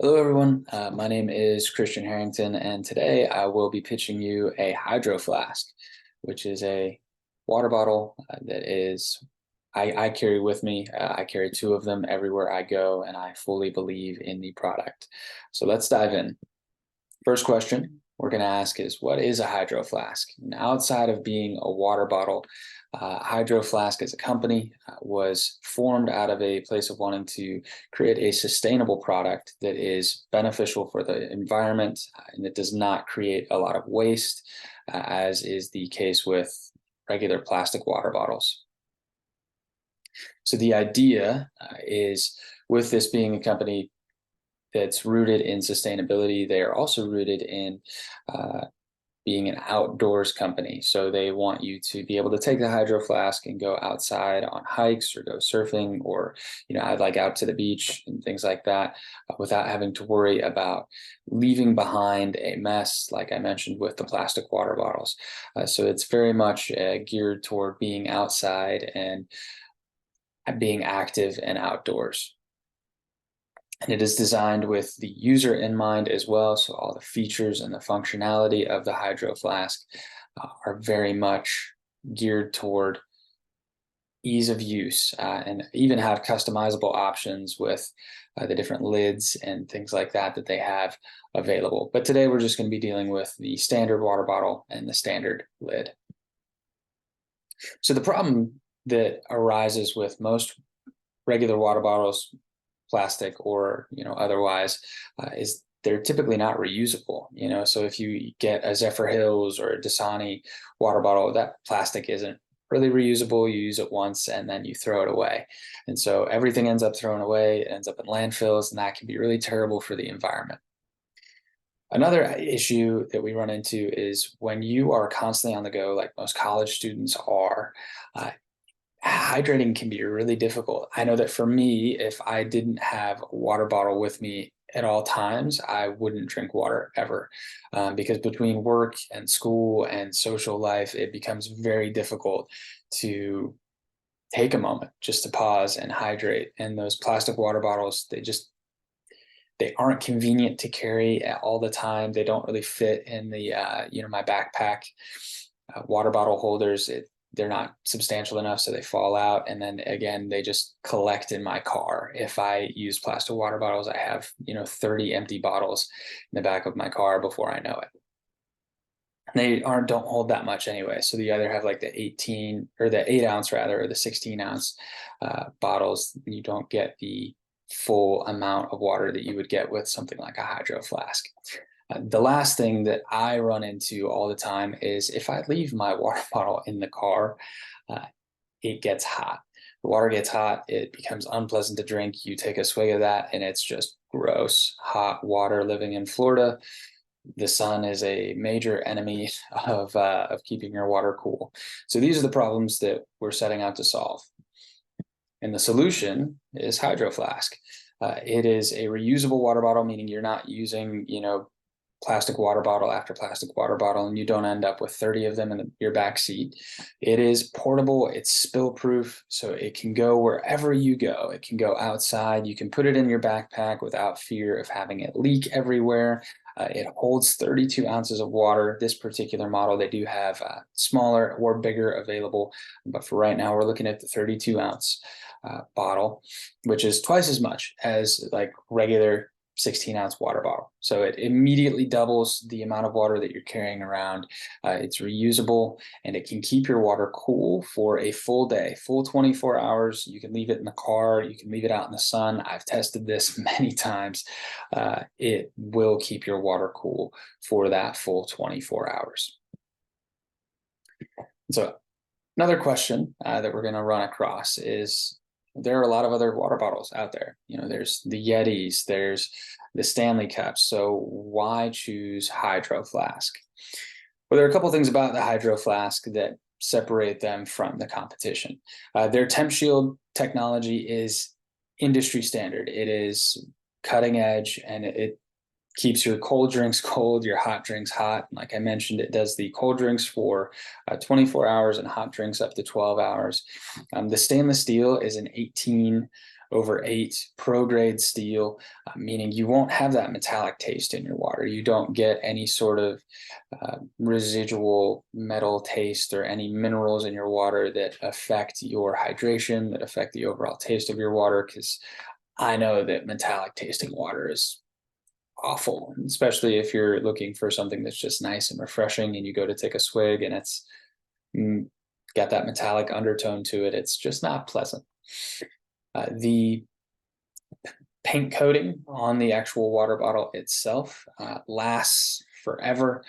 Hello, everyone. My name is Christian Harrington, and today I will be pitching you a Hydro Flask, which is a water bottle I carry with me. I carry two of them everywhere I go, and I fully believe in the product. So let's dive in. First question we're going to ask is, what is a Hydro Flask? And outside of being a water bottle, Hydro Flask as a company was formed out of a place of wanting to create a sustainable product that is beneficial for the environment and that does not create a lot of waste, as is the case with regular plastic water bottles. So the idea is, with this being a company that's rooted in sustainability, they are also rooted in being an outdoors company. So they want you to be able to take the Hydro Flask and go outside on hikes or go surfing, or, I'd like out to the beach and things like that, without having to worry about leaving behind a mess, like I mentioned with the plastic water bottles. So it's very much geared toward being outside and being active and outdoors. And it is designed with the user in mind as well. So all the features and the functionality of the Hydro Flask are very much geared toward ease of use, and even have customizable options with the different lids and things like that that they have available. But today we're just going to be dealing with the standard water bottle and the standard lid. So the problem that arises with most regular water bottles, plastic or otherwise, is they're typically not reusable. So if you get a Zephyr Hills or a Dasani water bottle, that plastic isn't really reusable. You use it once and then you throw it away, and so everything ends up thrown away. It ends up in landfills, and that can be really terrible for the environment. Another issue that we run into is when you are constantly on the go, like most college students are, hydrating can be really difficult. I know that for me, if I didn't have a water bottle with me at all times, I wouldn't drink water ever, because between work and school and social life, it becomes very difficult to take a moment just to pause and hydrate. And those plastic water bottles, they aren't convenient to carry all the time. They don't really fit in the my backpack. Water bottle holders, they're not substantial enough, so they fall out, and then again they just collect in my car. If I use plastic water bottles, I have 30 empty bottles in the back of my car before I know it. They don't hold that much anyway, so you either have like the 18 or the 8 ounce rather, or the 16 ounce bottles. You don't get the full amount of water that you would get with something like a Hydro Flask. The last thing that I run into all the time is if I leave my water bottle in the car, it gets hot. The water gets hot, it becomes unpleasant to drink. You take a swig of that and it's just gross, hot water. Living in Florida, the sun is a major enemy of keeping your water cool. So these are the problems that we're setting out to solve. And the solution is Hydro Flask. It is a reusable water bottle, meaning you're not using, plastic water bottle after plastic water bottle, and you don't end up with 30 of them in your back seat. It is portable, it's spill proof, so it can go wherever you go. It can go outside. You can put it in your backpack without fear of having it leak everywhere. It holds 32 ounces of water. This particular model, they do have smaller or bigger available, but for right now, we're looking at the 32 ounce bottle, which is twice as much as like regular 16 ounce water bottle. So it immediately doubles the amount of water that you're carrying around. It's reusable, and it can keep your water cool for a full day, full 24 hours. You can leave it in the car. You can leave it out in the sun. I've tested this many times. It will keep your water cool for that full 24 hours. So another question that we're going to run across is, there are a lot of other water bottles out there. There's the Yetis, there's the Stanley Cups. So why choose Hydro Flask? Well, there are a couple things about the Hydro Flask that separate them from the competition. Their temp shield technology is industry standard. It is cutting edge, and it keeps your cold drinks cold, your hot drinks hot. Like I mentioned, it does the cold drinks for 24 hours and hot drinks up to 12 hours. The stainless steel is an 18 over 8 pro grade steel, meaning you won't have that metallic taste in your water. You don't get any sort of residual metal taste or any minerals in your water that affect your hydration, that affect the overall taste of your water, because I know that metallic tasting water is awful, especially if you're looking for something that's just nice and refreshing and you go to take a swig and it's got that metallic undertone to it. It's just not pleasant. The paint coating on the actual water bottle itself lasts forever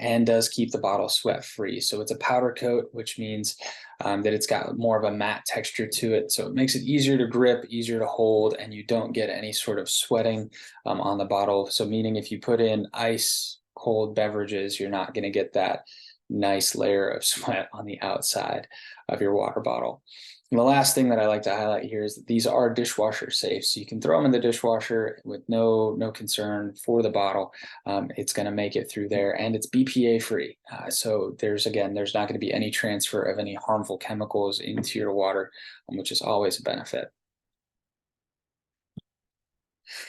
and does keep the bottle sweat free. So it's a powder coat, which means that it's got more of a matte texture to it. So it makes it easier to grip, easier to hold, and you don't get any sort of sweating on the bottle. So meaning if you put in ice cold beverages, you're not going to get that nice layer of sweat on the outside of your water bottle. And the last thing that I like to highlight here is that these are dishwasher safe. So you can throw them in the dishwasher with no concern for the bottle. It's going to make it through there, and it's BPA free. So there's not going to be any transfer of any harmful chemicals into your water, which is always a benefit.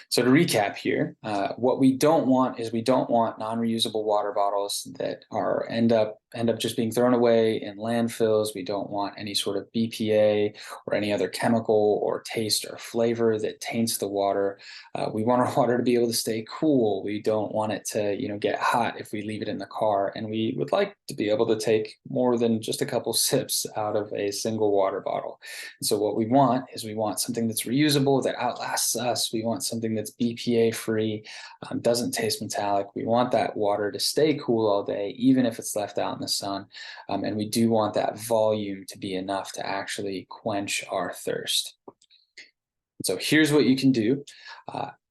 So to recap here, what we don't want is we don't want non-reusable water bottles that end up just being thrown away in landfills. We don't want any sort of BPA or any other chemical or taste or flavor that taints the water. We want our water to be able to stay cool. We don't want it to, get hot if we leave it in the car, and we would like to be able to take more than just a couple sips out of a single water bottle. And so what we want is we want something that's reusable, that outlasts us. We want something that's BPA free, doesn't taste metallic. We want that water to stay cool all day, even if it's left out in the sun. And we do want that volume to be enough to actually quench our thirst. So here's what you can do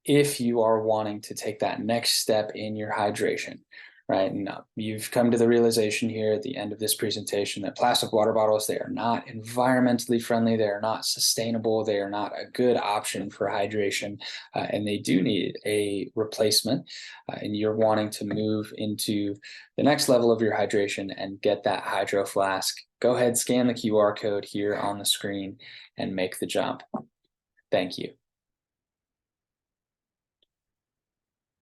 if you are wanting to take that next step in your hydration. Right, and you've come to the realization here at the end of this presentation that plastic water bottles, they are not environmentally friendly, they are not sustainable, they are not a good option for hydration, and they do need a replacement, and you're wanting to move into the next level of your hydration and get that Hydro Flask. Go ahead, scan the QR code here on the screen and make the jump. Thank you.